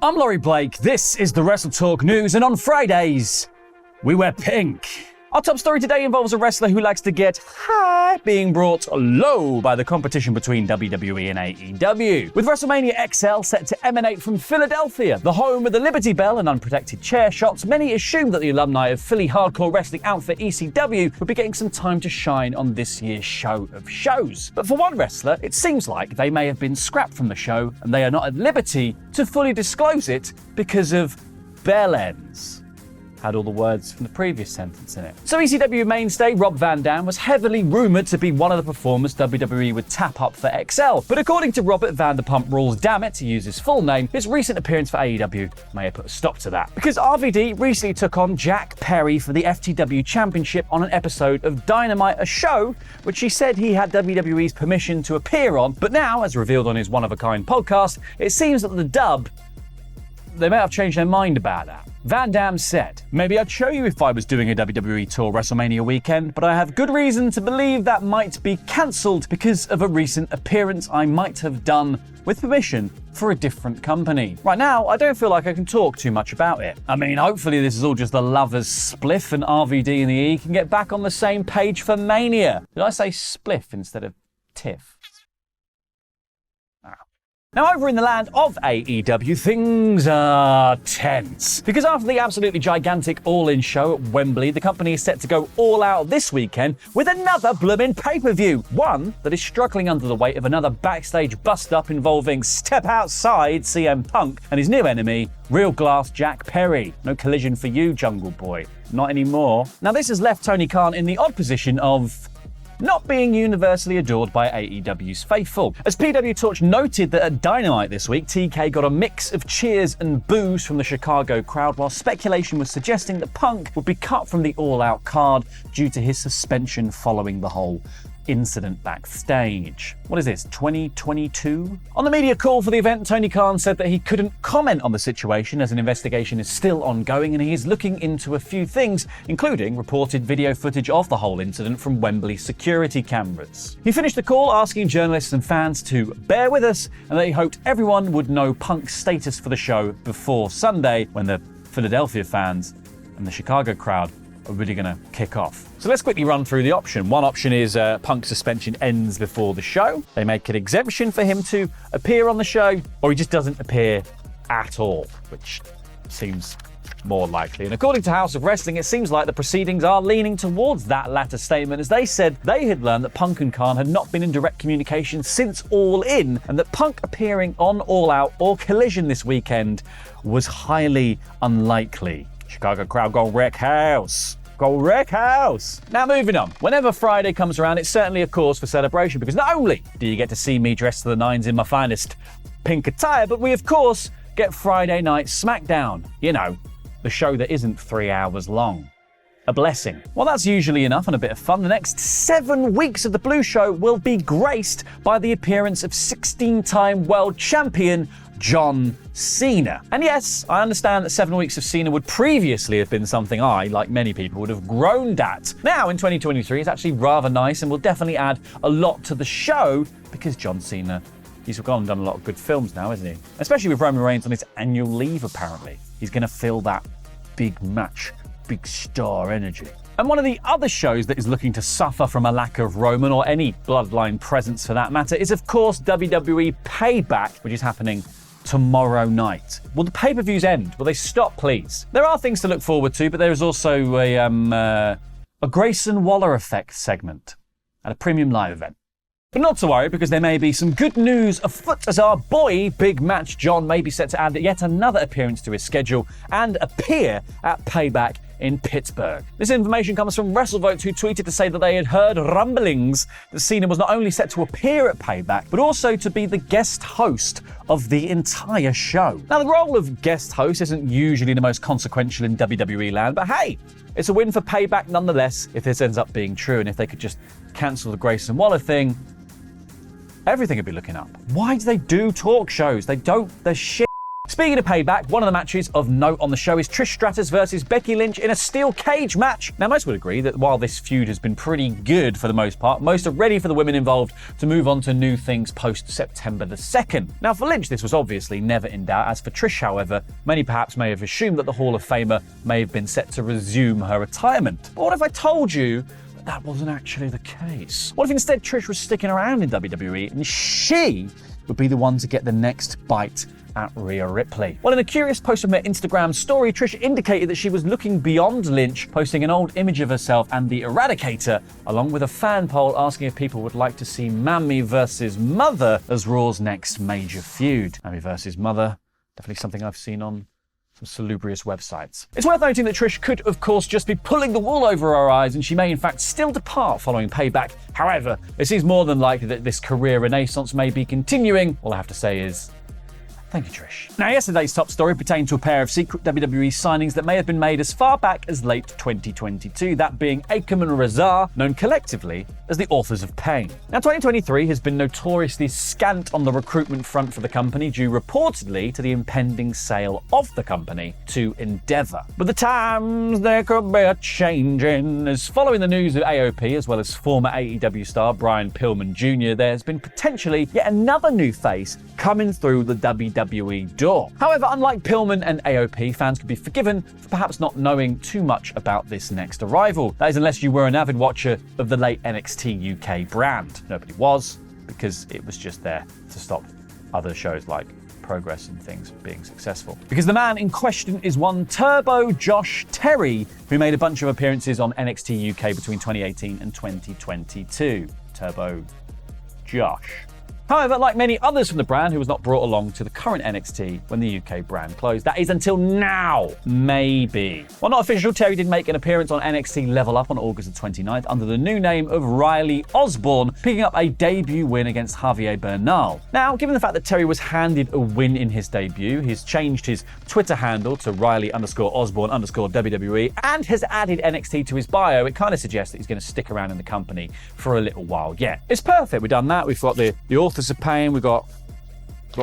I'm Laurie Blake, this is the WrestleTalk news, and on Fridays, we wear pink. Our top story today involves a wrestler who likes to get high being brought low by the competition between WWE and AEW. With WrestleMania XL set to emanate from Philadelphia, the home of the Liberty Bell and unprotected chair shots, many assumed that the alumni of Philly hardcore wrestling outfit ECW would be getting some time to shine on this year's show of shows. But for one wrestler, it seems like they may have been scrapped from the show and they are not at liberty to fully disclose it because of bell ends. Had all the words from the previous sentence in it. So ECW mainstay Rob Van Dam was heavily rumoured to be one of the performers WWE would tap up for XL. But according to Robert Vanderpump Rules Dammit, to use his full name, his recent appearance for AEW may have put a stop to that. Because RVD recently took on Jack Perry for the FTW Championship on an episode of Dynamite, a show which he said he had WWE's permission to appear on. But now, as revealed on his one-of-a-kind podcast, it seems that the dub, they may have changed their mind about that. Van Dam said, "Maybe I'd show you if I was doing a WWE tour WrestleMania weekend, but I have good reason to believe that might be cancelled because of a recent appearance I might have done with permission for a different company. Right now, I don't feel like I can talk too much about it. I mean, hopefully this is all just the lovers' spliff and RVD and the E can get back on the same page for Mania." Did I say spliff instead of tiff? Now, over in the land of AEW, things are tense. Because after the absolutely gigantic All-In show at Wembley, the company is set to go all out this weekend with another bloomin' pay-per-view. One that is struggling under the weight of another backstage bust-up involving Step Outside CM Punk and his new enemy, Real Glass Jack Perry. No collision for you, Jungle Boy. Not anymore. Now, this has left Tony Khan in the odd position of not being universally adored by AEW's faithful. As PW Torch noted that at Dynamite this week, TK got a mix of cheers and boos from the Chicago crowd, while speculation was suggesting that Punk would be cut from the All Out card due to his suspension following the whole incident backstage. What is this, 2022? On the media call for the event, Tony Khan said that he couldn't comment on the situation as an investigation is still ongoing and he is looking into a few things, including reported video footage of the whole incident from Wembley security cameras. He finished the call asking journalists and fans to bear with us and that he hoped everyone would know Punk's status for the show before Sunday, when the Philadelphia fans and the Chicago crowd are really going to kick off. So let's quickly run through the option. One option is Punk's suspension ends before the show. They make an exemption for him to appear on the show, or he just doesn't appear at all, which seems more likely. And according to House of Wrestling, it seems like the proceedings are leaning towards that latter statement, as they said they had learned that Punk and Khan had not been in direct communication since All In, and that Punk appearing on All Out or Collision this weekend was highly unlikely. Chicago crowd go wreck house. Go wreck house. Now moving on. Whenever Friday comes around, it's certainly a cause for celebration because not only do you get to see me dressed to the nines in my finest pink attire, but we of course get Friday Night SmackDown. You know, the show that isn't 3 hours long. A blessing. Well, that's usually enough and a bit of fun. The next 7 weeks of the Blue Show will be graced by the appearance of 16-time world champion John Cena. And yes, I understand that 7 weeks of Cena would previously have been something I, like many people, would have groaned at. Now, in 2023, it's actually rather nice and will definitely add a lot to the show because John Cena, he's gone and done a lot of good films now, isn't he? Especially with Roman Reigns on his annual leave, apparently. He's going to fill that big match, big star energy. And one of the other shows that is looking to suffer from a lack of Roman or any bloodline presence for that matter is of course WWE Payback, which is happening tomorrow night. Will the pay-per-views end? Will they stop, please? There are things to look forward to, but there is also a Grayson Waller effect segment at a premium live event. But not to worry, because there may be some good news afoot as our boy, Big Match John, may be set to add yet another appearance to his schedule and appear at Payback in Pittsburgh. This information comes from WrestleVote, who tweeted to say that they had heard rumblings that Cena was not only set to appear at Payback, but also to be the guest host of the entire show. Now, the role of guest host isn't usually the most consequential in WWE land, but hey, it's a win for Payback nonetheless if this ends up being true, and if they could just cancel the Grayson Waller thing, everything would be looking up. Why do they do talk shows? They don't, they're shit. Speaking of payback, one of the matches of note on the show is Trish Stratus versus Becky Lynch in a steel cage match. Now, most would agree that while this feud has been pretty good for the most part, most are ready for the women involved to move on to new things post-September the 2nd. Now, for Lynch, this was obviously never in doubt. As for Trish, however, many perhaps may have assumed that the Hall of Famer may have been set to resume her retirement. But what if I told you that wasn't actually the case? What if instead Trish was sticking around in WWE and she would be the one to get the next bite at Rhea Ripley? Well, in a curious post from her Instagram story, Trish indicated that she was looking beyond Lynch, posting an old image of herself and the Eradicator, along with a fan poll asking if people would like to see Mammy versus Mother as Raw's next major feud. Mammy versus Mother, definitely something I've seen on some salubrious websites. It's worth noting that Trish could, of course, just be pulling the wool over her eyes, and she may in fact still depart following Payback. However, it seems more than likely that this career renaissance may be continuing. All I have to say is, thank you, Trish. Now, yesterday's top story pertained to a pair of secret WWE signings that may have been made as far back as late 2022, that being Akam and Razar, known collectively as the Authors of Pain. Now, 2023 has been notoriously scant on the recruitment front for the company, due reportedly to the impending sale of the company to Endeavor. But the times they could be a-changing, as following the news of AOP, as well as former AEW star Brian Pillman Jr., there's been potentially yet another new face coming through the WWE door. However, unlike Pillman and AOP, fans could be forgiven for perhaps not knowing too much about this next arrival. That is, unless you were an avid watcher of the late NXT UK brand. Nobody was, because it was just there to stop other shows like Progress and things being successful. Because the man in question is one Turbo Josh Terry, who made a bunch of appearances on NXT UK between 2018 and 2022. Turbo Josh. However, like many others from the brand, who was not brought along to the current NXT when the UK brand closed. That is until now, maybe. While not official, Terry did make an appearance on NXT Level Up on August the 29th under the new name of Riley Osborne, picking up a debut win against Javier Bernal. Now, given the fact that Terry was handed a win in his debut, he's changed his Twitter handle to Riley_Osborne_WWE and has added NXT to his bio. It kind of suggests that he's going to stick around in the company for a little while yet. It's perfect. We've done that. We've got the Authors of Pain. We've got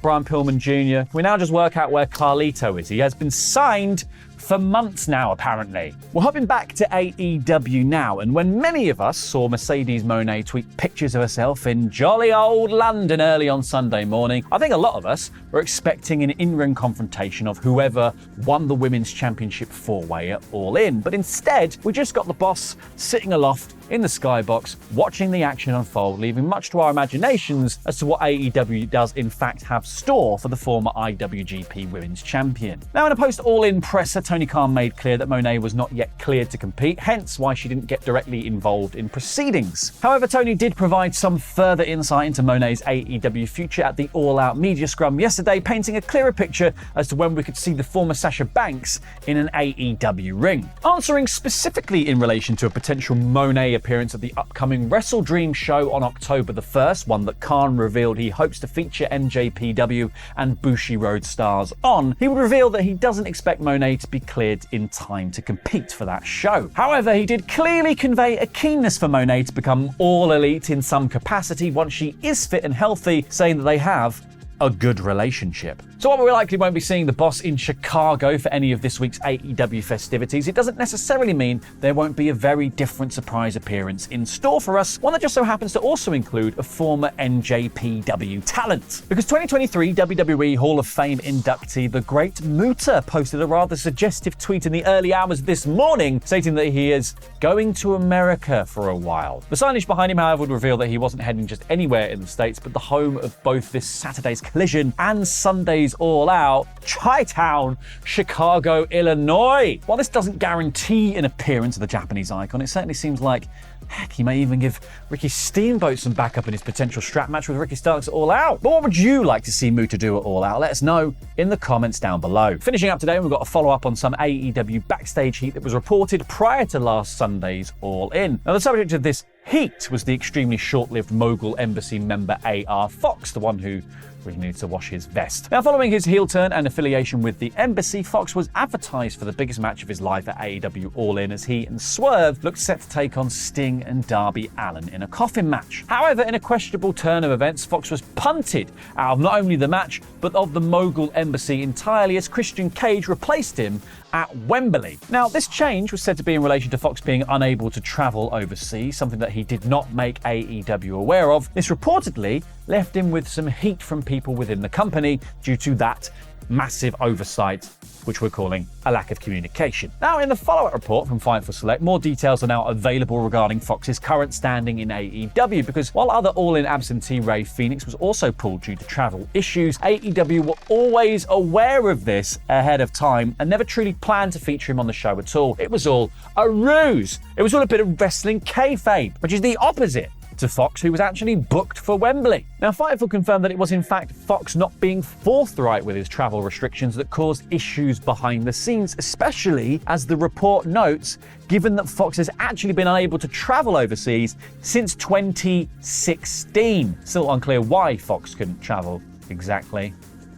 Brian Pillman Jr. We now just work out where Carlito is. He has been signed for months now, apparently. We're hopping back to AEW now, and when many of us saw Mercedes Mone tweet pictures of herself in jolly old London early on Sunday morning, I think a lot of us were expecting an in-ring confrontation of whoever won the Women's Championship four-way at All In. But instead, we just got the boss sitting aloft in the skybox, watching the action unfold, leaving much to our imaginations as to what AEW does in fact have store for the former IWGP Women's Champion. Now, in a post-All-In presser, Tony Khan made clear that Mone was not yet cleared to compete, hence why she didn't get directly involved in proceedings. However, Tony did provide some further insight into Mone's AEW future at the All Out media scrum yesterday, painting a clearer picture as to when we could see the former Sasha Banks in an AEW ring. Answering specifically in relation to a potential Mone appearance at the upcoming Wrestle Dream show on October the 1st, one that Khan revealed he hopes to feature NJPW and Bushiroad stars on, he would reveal that he doesn't expect Mone to be cleared in time to compete for that show. However, he did clearly convey a keenness for Mone to become all elite in some capacity once she is fit and healthy, saying that they have a good relationship. So while we likely won't be seeing the boss in Chicago for any of this week's AEW festivities, it doesn't necessarily mean there won't be a very different surprise appearance in store for us, one that just so happens to also include a former NJPW talent. Because 2023 WWE Hall of Fame inductee The Great Muta posted a rather suggestive tweet in the early hours this morning, stating that he is going to America for a while. The signage behind him, however, would reveal that he wasn't heading just anywhere in the States, but the home of both this Saturday's Collision and Sunday's All Out, Chi-Town, Chicago, Illinois. While this doesn't guarantee an appearance of the Japanese icon, it certainly seems like, heck, he may even give Ricky Steamboat some backup in his potential strap match with Ricky Starks at All Out. But what would you like to see Muta do at All Out? Let us know in the comments down below. Finishing up today, we've got a follow-up on some AEW backstage heat that was reported prior to last Sunday's All In. Now, the subject of this Heat was the extremely short-lived Mogul Embassy member AR Fox, the one who really needed to wash his vest. Now, following his heel turn and affiliation with the Embassy, Fox was advertised for the biggest match of his life at AEW All In as he and Swerve looked set to take on Sting and Darby Allin in a coffin match. However, in a questionable turn of events, Fox was punted out of not only the match, but of the Mogul Embassy entirely as Christian Cage replaced him at Wembley. Now, this change was said to be in relation to Fox being unable to travel overseas, something that he did not make AEW aware of. This reportedly left him with some heat from people within the company due to that massive oversight, which we're calling a lack of communication. Now, in the follow-up report from Fightful Select, more details are now available regarding Fox's current standing in AEW, because while other All-In absentee Ray Phoenix was also pulled due to travel issues, AEW were always aware of this ahead of time and never truly planned to feature him on the show at all. It was all a ruse. It was all a bit of wrestling kayfabe, which is the opposite to Fox, who was actually booked for Wembley. Now, Fightful confirmed that it was in fact Fox not being forthright with his travel restrictions that caused issues behind the scenes, especially as the report notes, given that Fox has actually been unable to travel overseas since 2016. Still unclear why Fox couldn't travel exactly.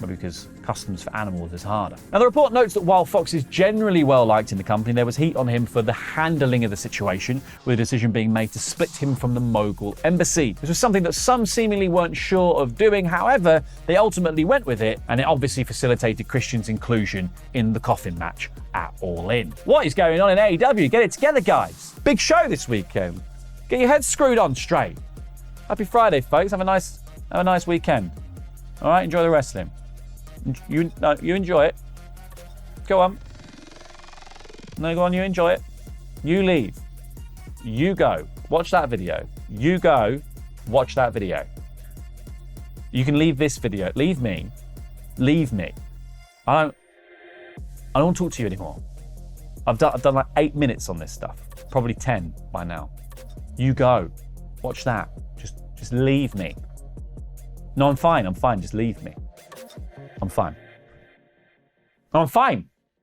Maybe because customs for animals is harder. Now, the report notes that while Fox is generally well liked in the company, there was heat on him for the handling of the situation, with a decision being made to split him from the Mogul Embassy. This was something that some seemingly weren't sure of doing. However, they ultimately went with it, and it obviously facilitated Christian's inclusion in the coffin match at All In. What is going on in AEW? Get it together, guys. Big show this weekend. Get your heads screwed on straight. Happy Friday, folks. Have a nice weekend. All right, enjoy the wrestling. You enjoy it. Go on. No, go on, you enjoy it. You leave. You go. Watch that video. You go. Watch that video. You can leave this video. Leave me. Leave me. I don't want to talk to you anymore. I've done like 8 minutes on this stuff. Probably 10 by now. You go. Watch that. Just leave me. No, I'm fine. Just leave me. I'm fine. I'm fine.